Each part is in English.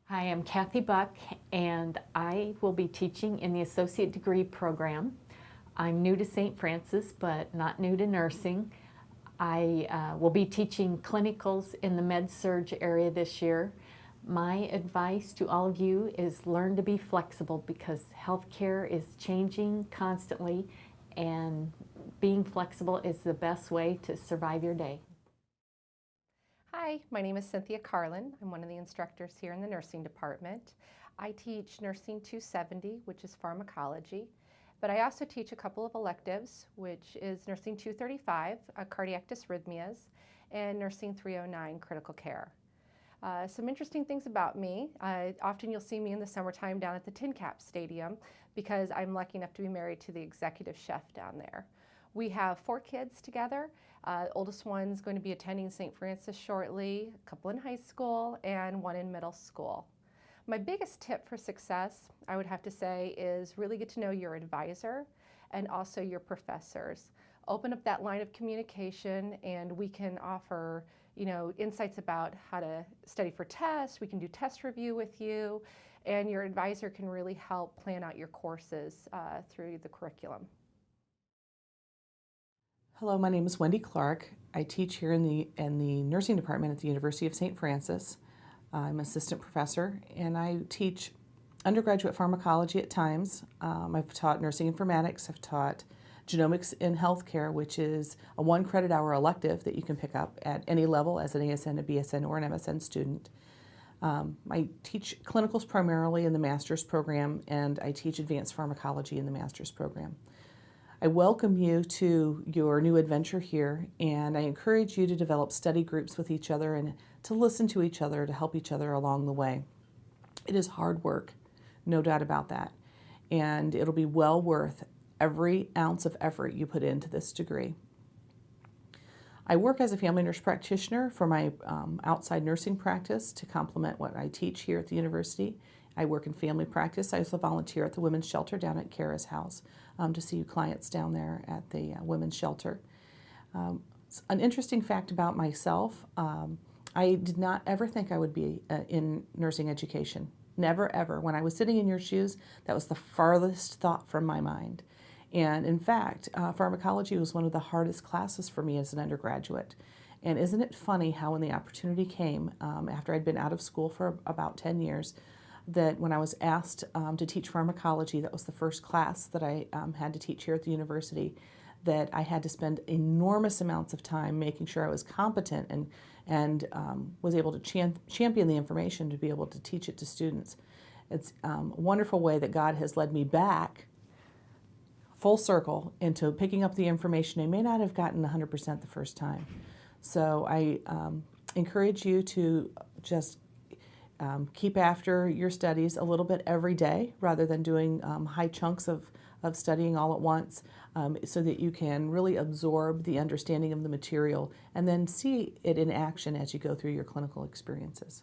Hi, I'm Kathy Buck, and I will be teaching in the associate degree program. I'm new to St. Francis, but not new to nursing. I will be teaching clinicals in the med-surg area this year. My advice to all of you is learn to be flexible because healthcare is changing constantly, and being flexible is the best way to survive your day. Hi, my name is Cynthia Carlin. I'm one of the instructors here in the nursing department. I teach Nursing 270, which is pharmacology, but I also teach a couple of electives, which is Nursing 235, cardiac dysrhythmias, and Nursing 309, critical care. Some interesting things about me. Often you'll see me in the summertime down at the Tin Cap Stadium because I'm lucky enough to be married to the executive chef down there. We have 4 kids together. Oldest one's going to be attending St. Francis shortly, a couple in high school, and 1 in middle school. My biggest tip for success, I would have to say, is really get to know your advisor and also your professors. Open up that line of communication, and we can offer insights about how to study for tests. We can do test review with you, and your advisor can really help plan out your courses through the curriculum. Hello, my name is Wendy Clark. I teach here in the nursing department at the University of St. Francis. I'm assistant professor, and I teach undergraduate pharmacology at times. I've taught nursing informatics. I've taught genomics in healthcare, which is a 1 credit hour elective that you can pick up at any level as an ASN, a BSN, or an MSN student. I teach clinicals primarily in the master's program, and I teach advanced pharmacology in the master's program. I welcome you to your new adventure here, and I encourage you to develop study groups with each other and to listen to each other to help each other along the way. It is hard work, no doubt about that, and it'll be well worth every ounce of effort you put into this degree. I work as a family nurse practitioner for my outside nursing practice to complement what I teach here at the university. I work in family practice. I also volunteer at the women's shelter down at Kara's house to see clients down there at the women's shelter. An interesting fact about myself, I did not ever think I would be in nursing education. Never, ever. When I was sitting in your shoes, that was the farthest thought from my mind. And in fact, pharmacology was one of the hardest classes for me as an undergraduate. And isn't it funny how when the opportunity came, after I'd been out of school for about 10 years, that when I was asked to teach pharmacology, that was the first class that I had to teach here at the university, that I had to spend enormous amounts of time making sure I was competent and was able to champion the information to be able to teach it to students. It's a wonderful way that God has led me back full circle into picking up the information I may not have gotten 100% the first time. So I encourage you to just keep after your studies a little bit every day rather than doing high chunks of studying all at once, so that you can really absorb the understanding of the material and then see it in action as you go through your clinical experiences.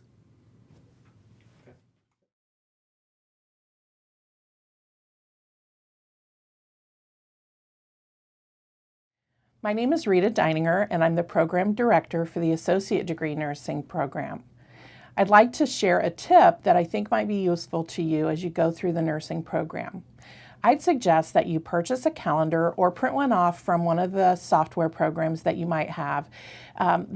My name is Rita Deininger, and I'm the program director for the Associate Degree Nursing program. I'd like to share a tip that I think might be useful to you as you go through the nursing program. I'd suggest that you purchase a calendar or print one off from one of the software programs that you might have,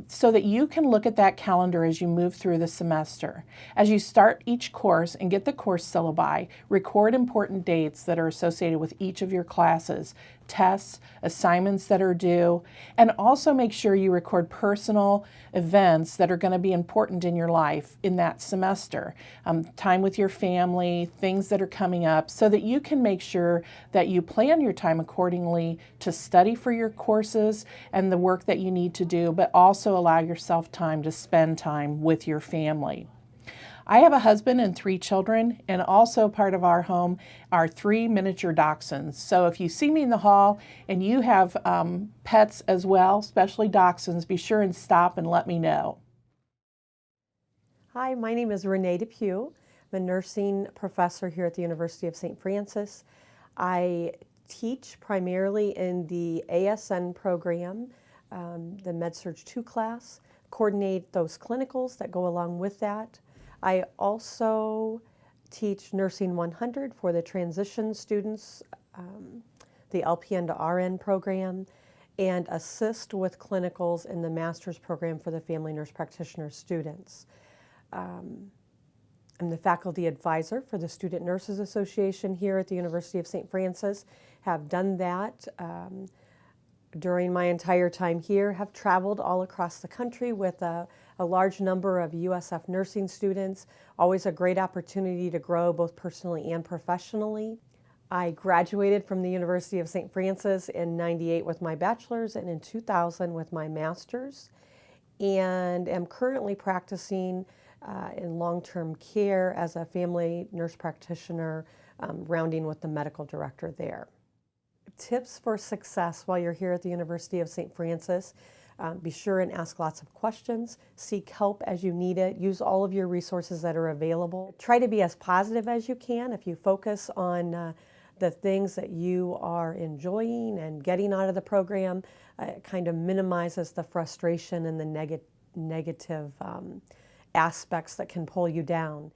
so that you can look at that calendar as you move through the semester. As you start each course and get the course syllabi, record important dates that are associated with each of your classes, tests, assignments that are due, and also make sure you record personal events that are going to be important in your life in that semester. Time with your family, things that are coming up, so that you can make sure that you plan your time accordingly to study for your courses and the work that you need to do, but also allow yourself time to spend time with your family. I have a husband and 3 children, and also part of our home are 3 miniature dachshunds. So if you see me in the hall and you have pets as well, especially dachshunds, be sure and stop and let me know. Hi, my name is Renee Depew. I'm a nursing professor here at the University of St. Francis. I teach primarily in the ASN program, the Med-Surg 2 class, coordinate those clinicals that go along with that. I also teach Nursing 100 for the transition students, the LPN to RN program, and assist with clinicals in the master's program for the family nurse practitioner students. I'm the faculty advisor for the Student Nurses Association here at the University of St. Francis. Have done that during my entire time here, have traveled all across the country with a large number of USF nursing students. Always a great opportunity to grow both personally and professionally. I graduated from the University of St. Francis in '98 with my bachelor's and in 2000 with my master's, and am currently practicing in long-term care as a family nurse practitioner, rounding with the medical director there. Tips for success while you're here at the University of St. Francis. Be sure and ask lots of questions. Seek help as you need it. Use all of your resources that are available. Try to be as positive as you can. If you focus on the things that you are enjoying and getting out of the program, it kind of minimizes the frustration and the negative aspects that can pull you down.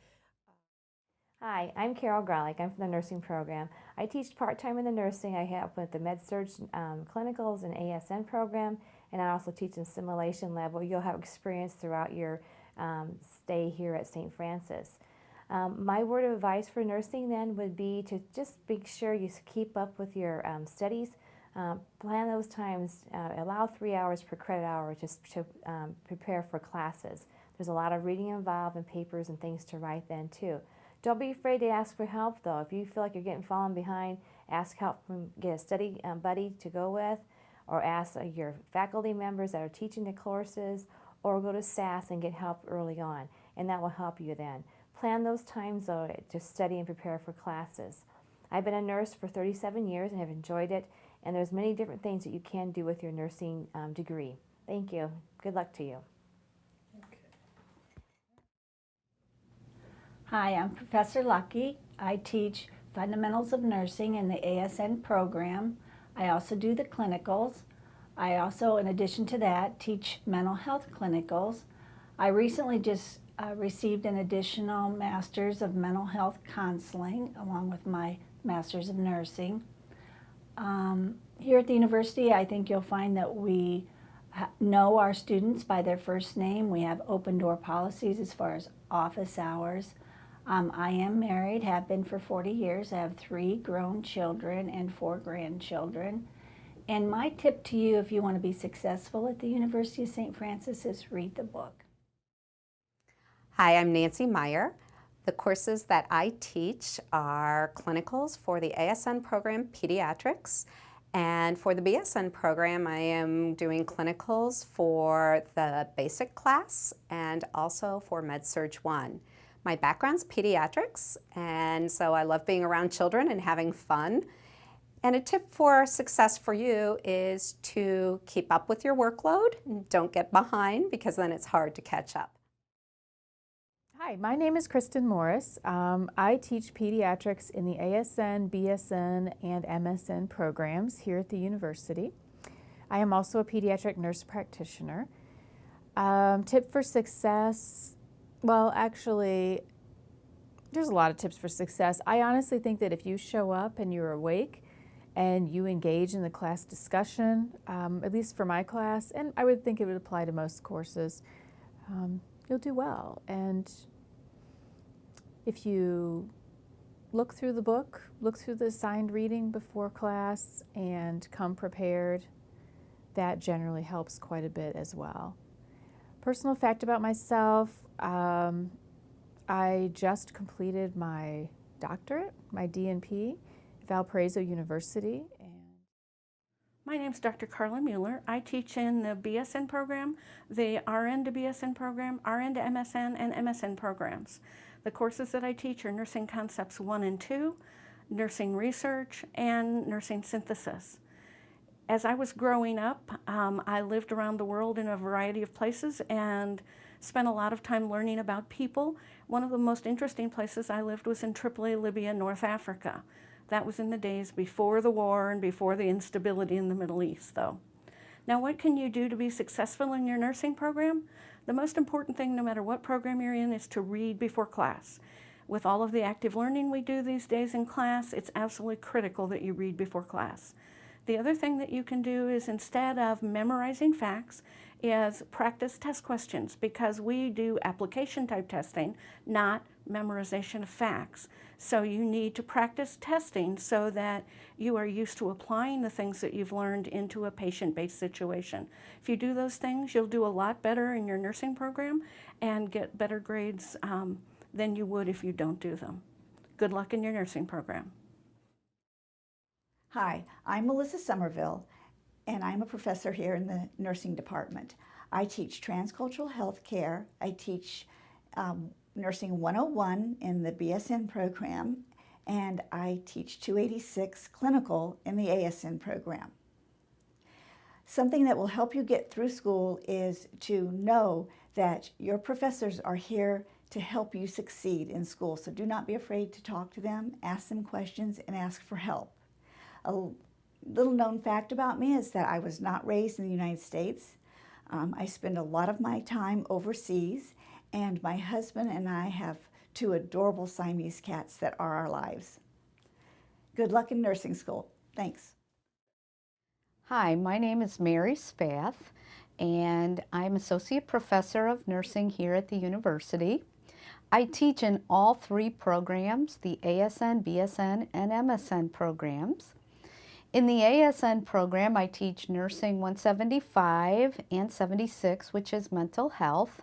Hi, I'm Carol Grolick. I'm from the nursing program. I teach part-time in the nursing. I help with the med-surg clinicals and ASN program, and I also teach in simulation lab where you'll have experience throughout your stay here at St. Francis. My word of advice for nursing then would be to just make sure you keep up with your studies. Plan those times, allow 3 hours per credit hour just to prepare for classes. There's a lot of reading involved and papers and things to write then too. Don't be afraid to ask for help though. If you feel like you're falling behind, ask help get a study buddy to go with, or ask your faculty members that are teaching the courses, or go to SAS and get help early on, and that will help you then. Plan those times though to study and prepare for classes. I've been a nurse for 37 years and have enjoyed it, and there's many different things that you can do with your nursing degree. Thank you. Good luck to you. Hi, I'm Professor Lucky. I teach Fundamentals of Nursing in the ASN program. I also do the clinicals. I also, in addition to that, teach mental health clinicals. I recently just received an additional Master's of Mental Health Counseling along with my Master's of Nursing. Here at the university, I think you'll find that we know our students by their first name. We have open door policies as far as office hours. I am married, have been for 40 years. I have 3 grown children and 4 grandchildren. And my tip to you if you want to be successful at the University of St. Francis is read the book. Hi, I'm Nancy Meyer. The courses that I teach are clinicals for the ASN program, Pediatrics, and for the BSN program, I am doing clinicals for the basic class and also for Med-Surg 1. My background's pediatrics, and so I love being around children and having fun. And a tip for success for you is to keep up with your workload. Don't get behind because then it's hard to catch up. Hi, my name is Kristen Morris. I teach pediatrics in the ASN, BSN, and MSN programs here at the university. I am also a pediatric nurse practitioner. Tip for success, well, actually, there's a lot of tips for success. I honestly think that if you show up and you're awake and you engage in the class discussion, at least for my class, and I would think it would apply to most courses, you'll do well. And if you look through the book, look through the assigned reading before class, and come prepared, that generally helps quite a bit as well. Personal fact about myself, I just completed my doctorate, my DNP, at Valparaiso University. My name's Dr. Carla Mueller. I teach in the BSN program, the RN to BSN program, RN to MSN, and MSN programs. The courses that I teach are Nursing Concepts 1 and 2, Nursing Research, and Nursing Synthesis. As I was growing up, I lived around the world in a variety of places and spent a lot of time learning about people. One of the most interesting places I lived was in Tripoli, Libya, North Africa. That was in the days before the war and before the instability in the Middle East, though. Now, what can you do to be successful in your nursing program? The most important thing, no matter what program you're in, is to read before class. With all of the active learning we do these days in class, it's absolutely critical that you read before class. The other thing that you can do is, instead of memorizing facts, is practice test questions, because we do application type testing, not memorization of facts. So you need to practice testing so that you are used to applying the things that you've learned into a patient-based situation. If you do those things, you'll do a lot better in your nursing program and get better grades than you would if you don't do them. Good luck in your nursing program. Hi, I'm Melissa Somerville, and I'm a professor here in the nursing department. I teach transcultural health care. I teach Nursing 101 in the BSN program, and I teach 286 clinical in the ASN program. Something that will help you get through school is to know that your professors are here to help you succeed in school. So do not be afraid to talk to them, ask them questions, and ask for help. A little known fact about me is that I was not raised in the United States. I spend a lot of my time overseas, and my husband and I have 2 adorable Siamese cats that are our lives. Good luck in nursing school. Thanks. Hi, my name is Mary Spath, and I'm Associate Professor of Nursing here at the university. I teach in all 3 programs, the ASN, BSN, and MSN programs. In the ASN program, I teach Nursing 175 and 76, which is mental health.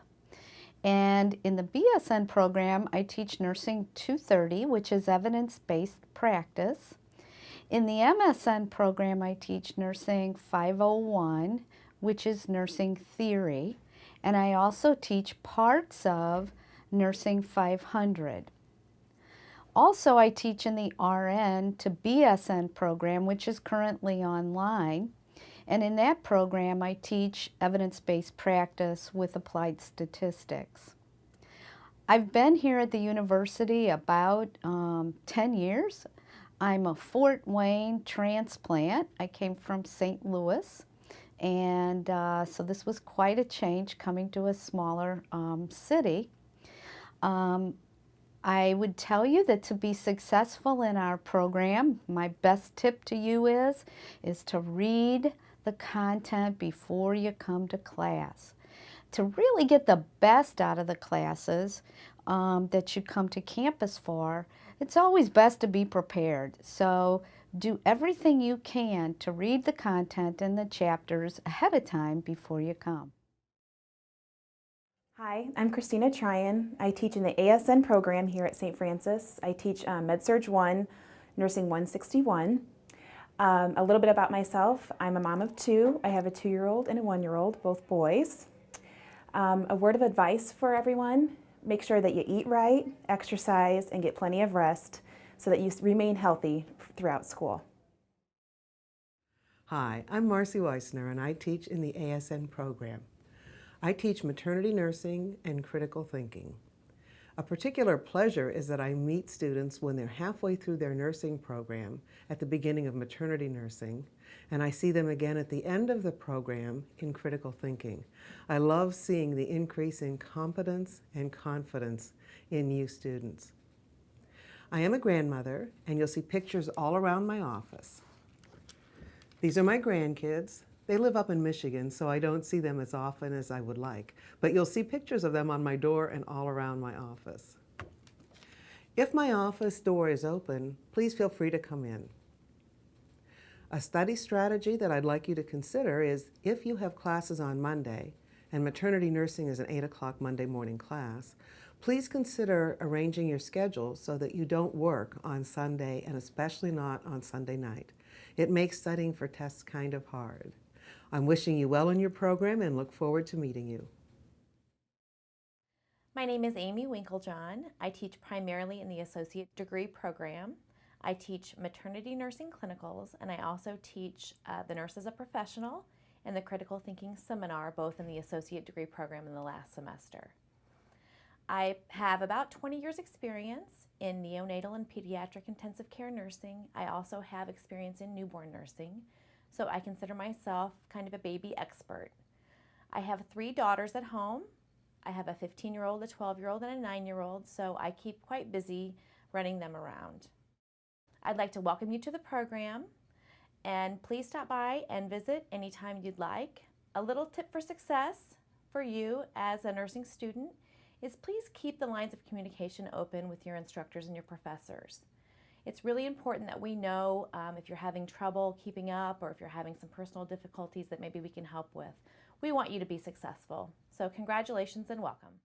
And in the BSN program, I teach Nursing 230, which is evidence-based practice. In the MSN program, I teach Nursing 501, which is nursing theory. And I also teach parts of Nursing 500. Also, I teach in the RN to BSN program, which is currently online. And in that program, I teach evidence-based practice with applied statistics. I've been here at the university about 10 years. I'm a Fort Wayne transplant. I came from St. Louis. And so this was quite a change coming to a smaller city. I would tell you that to be successful in our program, my best tip to you is to read the content before you come to class. To really get the best out of the classes that you come to campus for, it's always best to be prepared. So do everything you can to read the content in the chapters ahead of time before you come. Hi, I'm Christina Tryon. I teach in the ASN program here at St. Francis. I teach Med-Surg 1, Nursing 161. A little bit about myself. I'm a mom of 2. I have a 2-year-old and a 1-year-old, both boys. A word of advice for everyone: make sure that you eat right, exercise, and get plenty of rest so that you remain healthy throughout school. Hi, I'm Marcy Weissner, and I teach in the ASN program. I teach maternity nursing and critical thinking. A particular pleasure is that I meet students when they're halfway through their nursing program at the beginning of maternity nursing, and I see them again at the end of the program in critical thinking. I love seeing the increase in competence and confidence in you students. I am a grandmother, and you'll see pictures all around my office. These are my grandkids. They live up in Michigan, so I don't see them as often as I would like, but you'll see pictures of them on my door and all around my office. If my office door is open, please feel free to come in. A study strategy that I'd like you to consider is, if you have classes on Monday, and maternity nursing is an 8 o'clock Monday morning class, please consider arranging your schedule so that you don't work on Sunday, and especially not on Sunday night. It makes studying for tests kind of hard. I'm wishing you well in your program and look forward to meeting you. My name is Amy Winklejohn. I teach primarily in the associate degree program. I teach maternity nursing clinicals, and I also teach the Nurse as a Professional and the Critical Thinking Seminar, both in the associate degree program in the last semester. I have about 20 years experience in neonatal and pediatric intensive care nursing. I also have experience in newborn nursing, so I consider myself kind of a baby expert. I have 3 daughters at home. I have a 15-year-old, a 12-year-old, and a 9-year-old, so I keep quite busy running them around. I'd like to welcome you to the program, and please stop by and visit anytime you'd like. A little tip for success for you as a nursing student is please keep the lines of communication open with your instructors and your professors. It's really important that we know if you're having trouble keeping up or if you're having some personal difficulties that maybe we can help with. We want you to be successful. So congratulations and welcome.